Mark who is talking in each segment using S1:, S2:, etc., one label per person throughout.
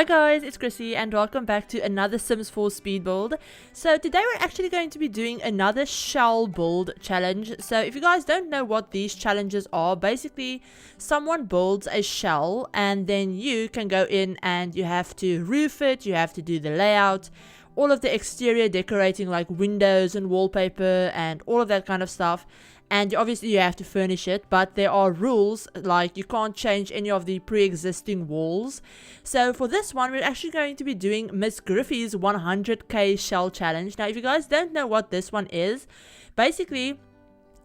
S1: Hi guys, it's Chrissie and welcome back to another Sims 4 speed build. So today we're actually going to be doing another shell build challenge. So if you guys don't know what these challenges are, basically someone builds a shell and then you can go in and you have to roof it, you have to do the layout, all of the exterior decorating like windows and wallpaper and all of that kind of stuff. And obviously you have to furnish it, but there are rules, like you can't change any of the pre-existing walls. So for this one, we're actually going to be doing MsGryphi's 100k shell challenge. Now, if you guys don't know what this one is, basically,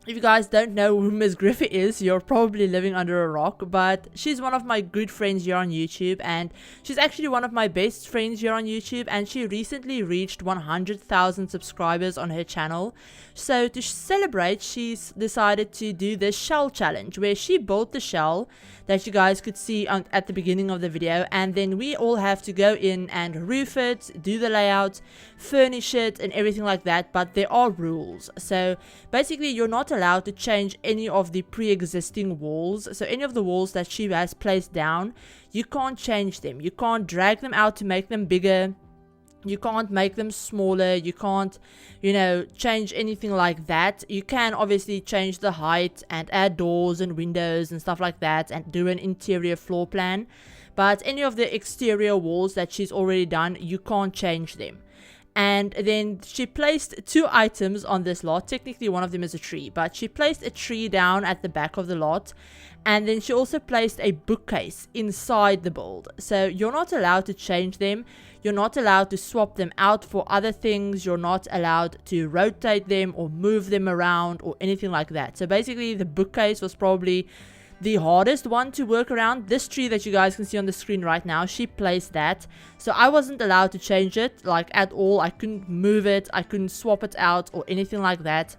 S1: if you guys don't know who MsGryphi is, you're probably living under a rock, but she's one of my good friends here on YouTube, and she's actually one of my best friends here on YouTube, and she recently reached 100,000 subscribers on her channel. So to celebrate, she's decided to do this shell challenge, where she built the shell that you guys could see at the beginning of the video, and then we all have to go in and roof it, do the layout, furnish it, and everything like that, but there are rules. So basically, you're not allowed to change any of the pre-existing walls. So any of the walls that she has placed down, you can't change them. You can't drag them out to make them bigger. You can't make them smaller. You can't, change anything like that. You can obviously change the height and add doors and windows and stuff like that and do an interior floor plan. But any of the exterior walls that she's already done, you can't change them. And then she placed two items on this lot. Technically, one of them is a tree, but she placed a tree down at the back of the lot. And then she also placed a bookcase inside the build. So you're not allowed to change them. You're not allowed to swap them out for other things. You're not allowed to rotate them or move them around or anything like that. So basically, the bookcase was probably the hardest one to work around. This tree that you guys can see on the screen right now, she placed that, so I wasn't allowed to change it like at all. I couldn't move it, I couldn't swap it out or anything like that.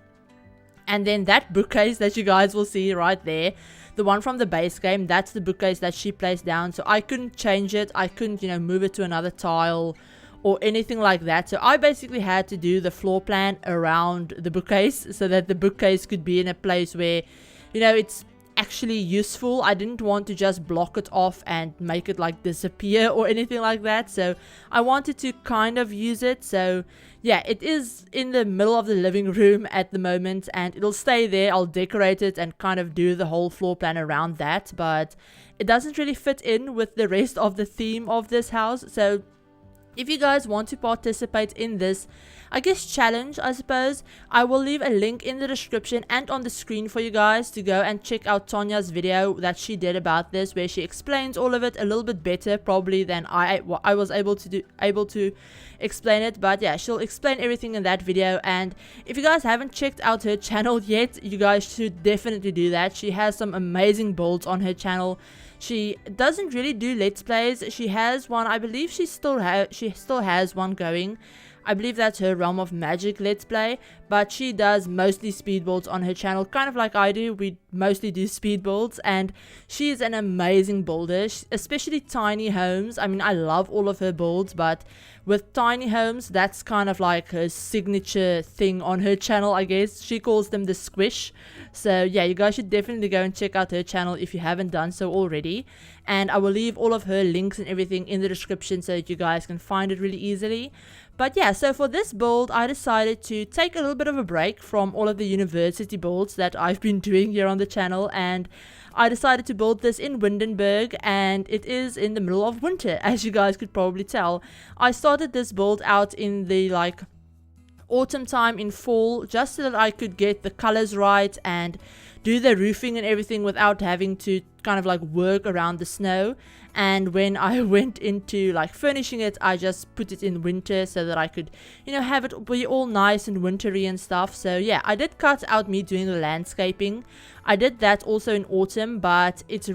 S1: And then that bookcase that you guys will see right there, the one from the base game, that's the bookcase that she placed down, so I couldn't change it. I couldn't move it to another tile or anything like that. So I basically had to do the floor plan around the bookcase so that the bookcase could be in a place where it's actually useful. I didn't want to just block it off and make it like disappear or anything like that, so I wanted to kind of use it. So yeah, it is in the middle of the living room at the moment and it'll stay there. I'll decorate it and kind of do the whole floor plan around that, but it doesn't really fit in with the rest of the theme of this house. So if you guys want to participate in this, I guess, challenge, I suppose, I will leave a link in the description and on the screen for you guys to go and check out Tanya's video that she did about this, where she explains all of it a little bit better probably than I was able to explain it. But yeah, she'll explain everything in that video, and if you guys haven't checked out her channel yet, you guys should definitely do that. She has some amazing builds on her channel. She doesn't really do let's plays. She has one, I believe she still has one going. I believe that's her Realm of Magic let's play, but she does mostly speed builds on her channel, kind of like I do. We mostly do speed builds, and she is an amazing builder, especially tiny homes. I mean, I love all of her builds, but with tiny homes, that's kind of like her signature thing on her channel, I guess. She calls them the squish. So yeah, you guys should definitely go and check out her channel if you haven't done so already. And I will leave all of her links and everything in the description so that you guys can find it really easily. But yeah, so for this build, I decided to take a little bit of a break from all of the university builds that I've been doing here on the channel, and I decided to build this in Windenburg, and it is in the middle of winter, as you guys could probably tell. I started this build out in the autumn time, in fall, just so that I could get the colors right and do the roofing and everything without having to kind of work around the snow. And when I went into furnishing it, I just put it in winter so that I could have it be all nice and wintry and stuff. So yeah, I did cut out me doing the landscaping. I did that also in autumn, but it's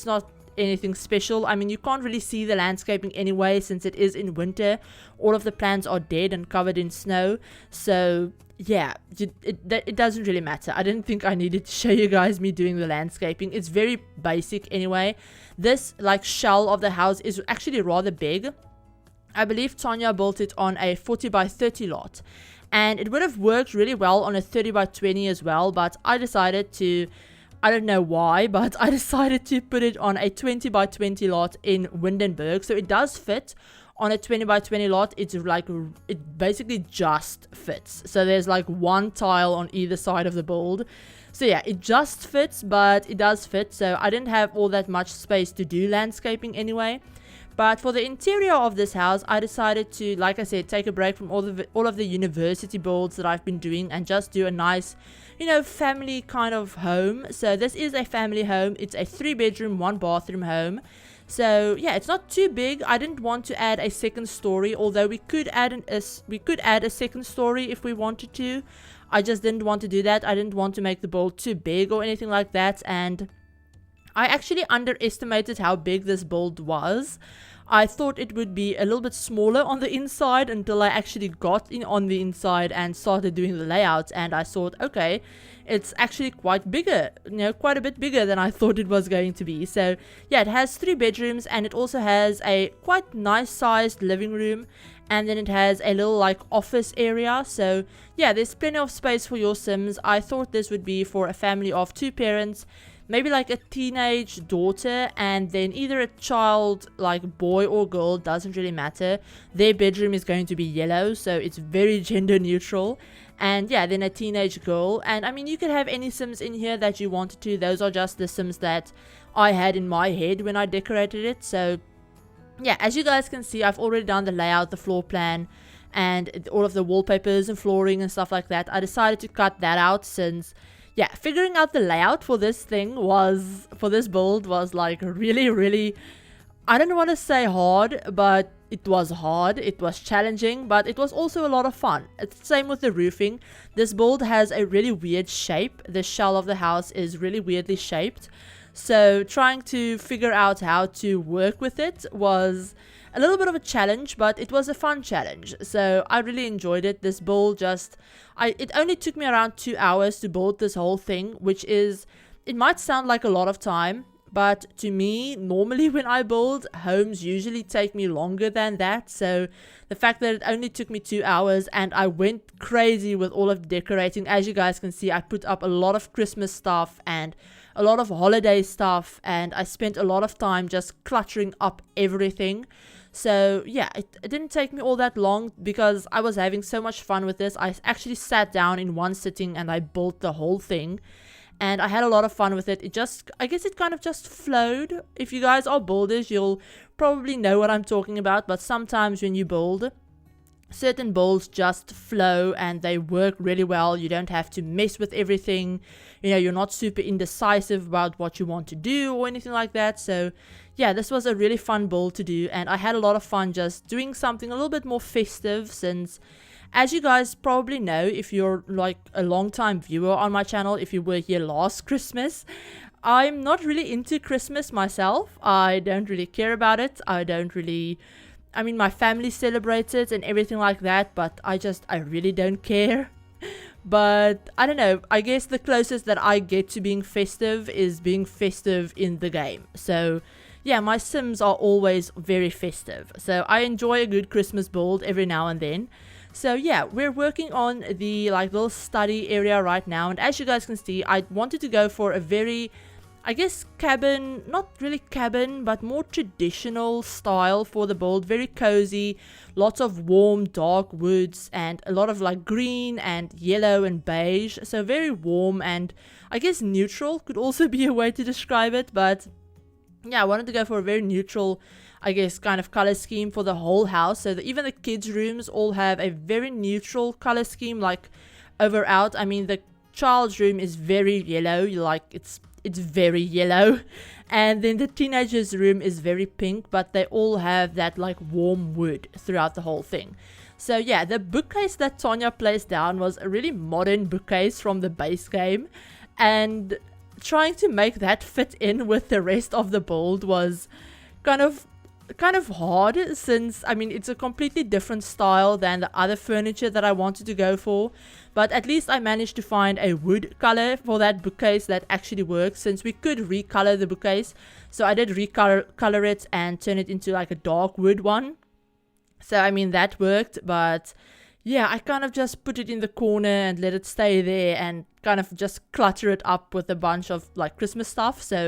S1: not anything special. I mean, you can't really see the landscaping anyway since it is in winter. All of the plants are dead and covered in snow, so yeah, it doesn't really matter. I didn't think I needed to show you guys me doing the landscaping. It's very basic anyway. This shell of the house is actually rather big. I believe Tanya built it on a 40 by 30 lot, and it would have worked really well on a 30 by 20 as well, but I decided to I don't know why, but I decided to put it on a 20 by 20 lot in Windenburg. So it does fit on a 20 by 20 lot. It's like, it basically just fits. So there's like one tile on either side of the build. So yeah, it just fits, but it does fit. So I didn't have all that much space to do landscaping anyway. But for the interior of this house, I decided to, like I said, take a break from all of the university builds that I've been doing and just do a nice, you know, family kind of home. So this is a family home. It's a 3-bedroom, 1-bathroom home. So yeah, it's not too big. I didn't want to add a second story, although we could add a second story if we wanted to. I just didn't want to do that. I didn't want to make the build too big or anything like that. And I actually underestimated how big this build was. I thought it would be a little bit smaller on the inside until I actually got in on the inside and started doing the layout, and I thought, okay, it's actually quite bigger, you know, quite a bit bigger than I thought it was going to be. So yeah, it has 3 bedrooms, and it also has a quite nice sized living room, and then it has a little like office area. So yeah, there's plenty of space for your Sims. I thought this would be for a family of 2 parents, maybe like a teenage daughter, and then either a child, like boy or girl, doesn't really matter. Their bedroom is going to be yellow, so it's very gender neutral. And yeah, then a teenage girl. And I mean, you could have any Sims in here that you wanted to. Those are just the Sims that I had in my head when I decorated it. So yeah, as you guys can see, I've already done the layout, the floor plan, and all of the wallpapers and flooring and stuff like that. I decided to cut that out since, yeah, figuring out the layout for this build was like really, I don't want to say hard, but it was hard. It was challenging, but it was also a lot of fun. It's the same with the roofing. This build has a really weird shape. The shell of the house is really weirdly shaped. So trying to figure out how to work with it was a little bit of a challenge, but it was a fun challenge. So I really enjoyed it. This build it only took me around 2 hours to build this whole thing, which is, it might sound like a lot of time, but to me, normally when I build, homes usually take me longer than that. So the fact that it only took me 2 hours, and I went crazy with all of the decorating. As you guys can see, I put up a lot of Christmas stuff and a lot of holiday stuff, and I spent a lot of time just cluttering up everything. So yeah, it didn't take me all that long because I was having so much fun with this. I actually sat down in one sitting and I built the whole thing, and I had a lot of fun with it. I guess it kind of just flowed. If you guys are builders, you'll probably know what I'm talking about, but sometimes when you build, certain builds just flow and they work really well. You don't have to mess with everything. You know, you're not super indecisive about what you want to do or anything like that. So yeah, this was a really fun build to do, and I had a lot of fun just doing something a little bit more festive, since, as you guys probably know, if you're like a long time viewer on my channel, if you were here last Christmas, I'm not really into Christmas myself. I don't really care about it. I mean, my family celebrates it and everything like that, but I really don't care. But I don't know, I guess the closest that I get to being festive is being festive in the game. So yeah, my Sims are always very festive. So I enjoy a good Christmas build every now and then. So yeah, we're working on the like little study area right now. And as you guys can see, I wanted to go for a very, I guess, cabin, not really cabin, but more traditional style for the build. Very cozy, lots of warm, dark woods, and a lot of like green and yellow and beige. So very warm, and I guess neutral could also be a way to describe it. But yeah, I wanted to go for a very neutral, I guess, kind of color scheme for the whole house. So that even the kids' rooms all have a very neutral color scheme, like over out. I mean, the child's room is very yellow, like it's very yellow, and then the teenager's room is very pink, but they all have that like warm wood throughout the whole thing. So yeah, the bookcase that Tanya placed down was a really modern bookcase from the base game, and trying to make that fit in with the rest of the build was kind of hard, since I mean it's a completely different style than the other furniture that I wanted to go for. But at least I managed to find a wood color for that bookcase that actually works, since we could recolor the bookcase. So I did recolor it and turn it into like a dark wood one. So I mean that worked, but yeah, I kind of just put it in the corner and let it stay there and kind of just clutter it up with a bunch of like Christmas stuff. So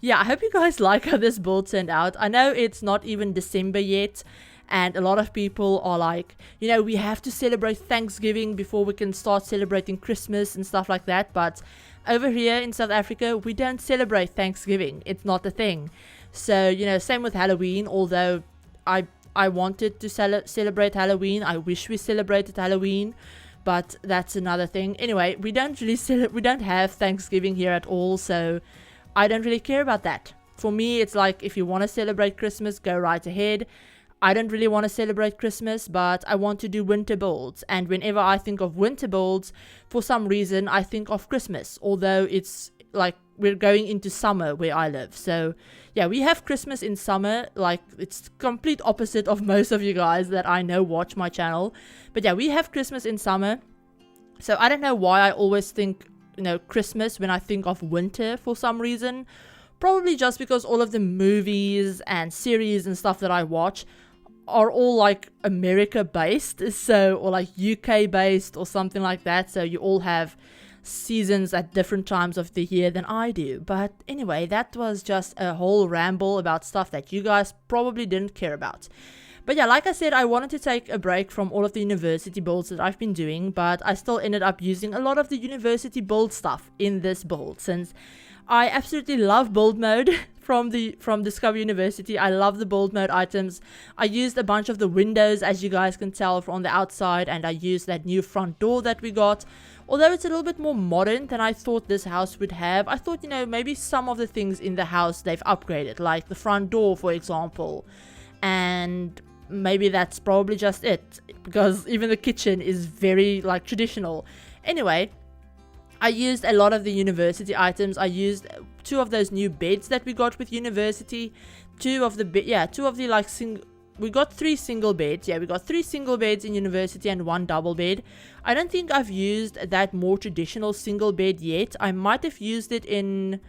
S1: yeah, I hope you guys like how this build turned out. I know it's not even December yet, and a lot of people are like, you know, we have to celebrate Thanksgiving before we can start celebrating Christmas and stuff like that. But over here in South Africa, we don't celebrate Thanksgiving. It's not a thing. So, you know, same with Halloween. Although I wanted to celebrate Halloween. I wish we celebrated Halloween, but that's another thing. Anyway, we don't have Thanksgiving here at all, so I don't really care about that. For me, it's like, if you want to celebrate Christmas, go right ahead. I don't really want to celebrate Christmas, but I want to do winter builds. And whenever I think of winter builds, for some reason, I think of Christmas. Although it's like we're going into summer where I live. So yeah, we have Christmas in summer. Like, it's complete opposite of most of you guys that I know watch my channel. But yeah, we have Christmas in summer. So I don't know why I always think, you know, Christmas when I think of winter for some reason. Probably just because all of the movies and series and stuff that I watch are all like America based, so, or like UK based or something like that. So you all have seasons at different times of the year than I do. But anyway, that was just a whole ramble about stuff that you guys probably didn't care about. But yeah, like I said, I wanted to take a break from all of the university builds that I've been doing, but I still ended up using a lot of the university build stuff in this build, since I absolutely love build mode from Discover University. I love the build mode items. I used a bunch of the windows, as you guys can tell, from the outside, and I used that new front door that we got. Although it's a little bit more modern than I thought this house would have. I thought, you know, maybe some of the things in the house they've upgraded, like the front door, for example. And maybe that's probably just it, because even the kitchen is very like traditional. Anyway, I used a lot of the university items. I used 2 of those new beds that we got with university. 2 of the like we got 3 single beds. Yeah, we got 3 single beds in university and 1 double bed. I don't think I've used that more traditional single bed yet. I might have used it in...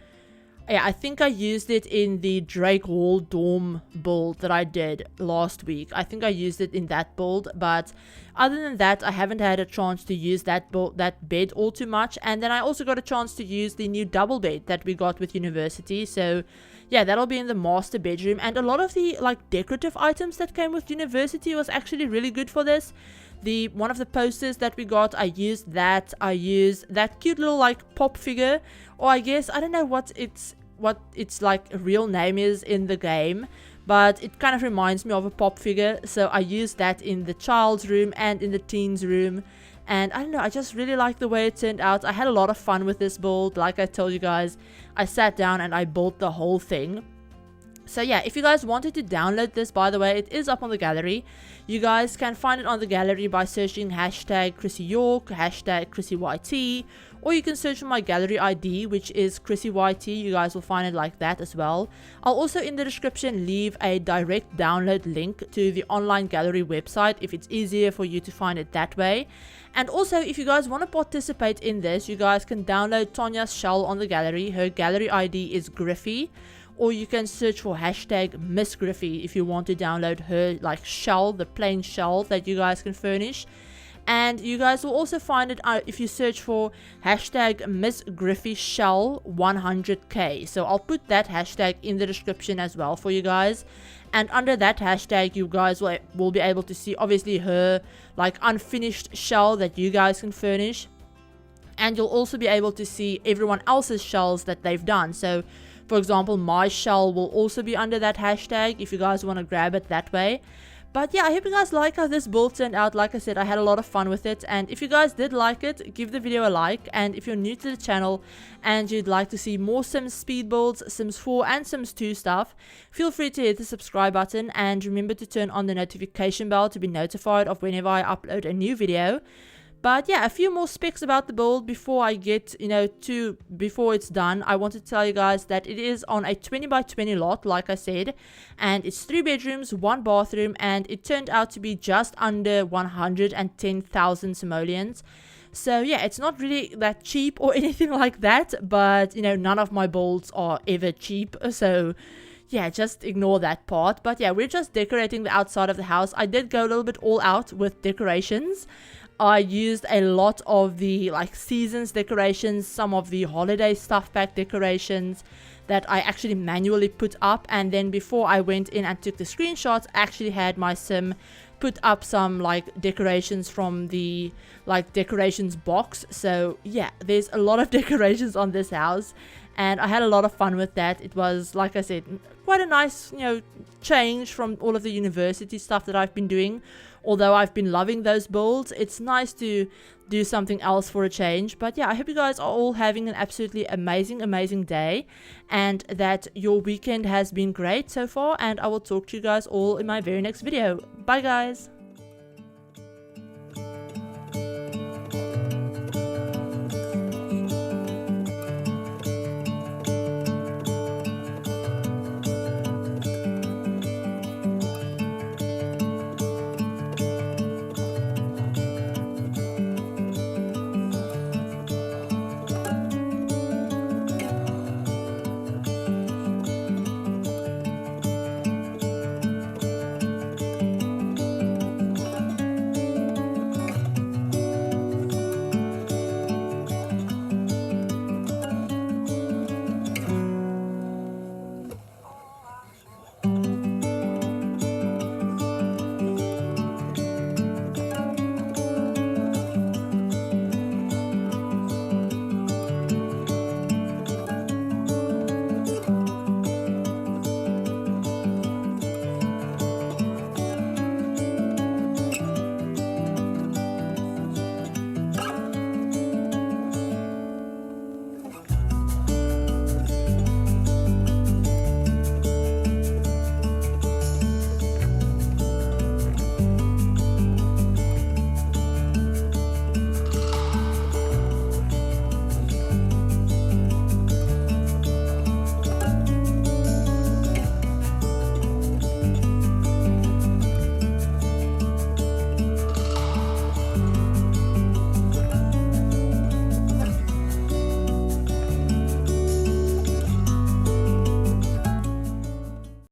S1: Yeah, I think I used it in the Drake Hall dorm build that I did last week. I think I used it in that build, but other than that, I haven't had a chance to use that bed all too much. And then I also got a chance to use the new double bed that we got with university. So yeah, that'll be in the master bedroom. And a lot of the like decorative items that came with university was actually really good for this. One of the posters that we got, I used that. I used that cute little like pop figure, or I guess, I don't know what its like real name is in the game, but it kind of reminds me of a pop figure. So I used that in the child's room and in the teens room. And I don't know, I just really like the way it turned out. I had a lot of fun with this build. Like I told you guys, I sat down and I built the whole thing. So yeah, if you guys wanted to download this, by the way, it is up on the gallery. You guys can find it on the gallery by searching hashtag ChrissieYork, hashtag ChrissieYT, or you can search for my gallery ID, which is ChrissieYT. You guys will find it like that as well. I'll also in the description leave a direct download link to the online gallery website if it's easier for you to find it that way. And also, if you guys want to participate in this, you guys can download Tanya's shell on the gallery. Her gallery ID is Griffy. Or you can search for hashtag MsGryphi if you want to download her like shell, the plain shell that you guys can furnish. And you guys will also find it if you search for hashtag MsGryphi shell 100k. So I'll put that hashtag in the description as well for you guys. And under that hashtag, you guys will be able to see obviously her like unfinished shell that you guys can furnish. And you'll also be able to see everyone else's shells that they've done. So for example, my shell will also be under that hashtag if you guys want to grab it that way. But yeah, I hope you guys like how this build turned out. Like I said, I had a lot of fun with it. And if you guys did like it, give the video a like. And if you're new to the channel and you'd like to see more Sims speed builds, Sims 4 and Sims 2 stuff, feel free to hit the subscribe button. And remember to turn on the notification bell to be notified of whenever I upload a new video. But yeah, a few more specs about the build before I get, before it's done. I want to tell you guys that it is on a 20 by 20 lot, like I said, and it's 3 bedrooms, 1 bathroom, and it turned out to be just under 110,000 simoleons. So yeah, it's not really that cheap or anything like that, but none of my builds are ever cheap. So yeah, just ignore that part. But yeah, we're just decorating the outside of the house. I did go a little bit all out with decorations. I used a lot of the like seasons decorations, some of the holiday stuff pack decorations that I actually manually put up, and then before I went in and took the screenshots, I actually had my sim put up some like decorations from the like decorations box. So yeah, there's a lot of decorations on this house, and I had a lot of fun with that. It was, like I said, quite a nice, you know, change from all of the university stuff that I've been doing. Although I've been loving those builds, it's nice to do something else for a change. But yeah, I hope you guys are all having an absolutely amazing day, and that your weekend has been great so far, and I will talk to you guys all in my very next video. Bye guys.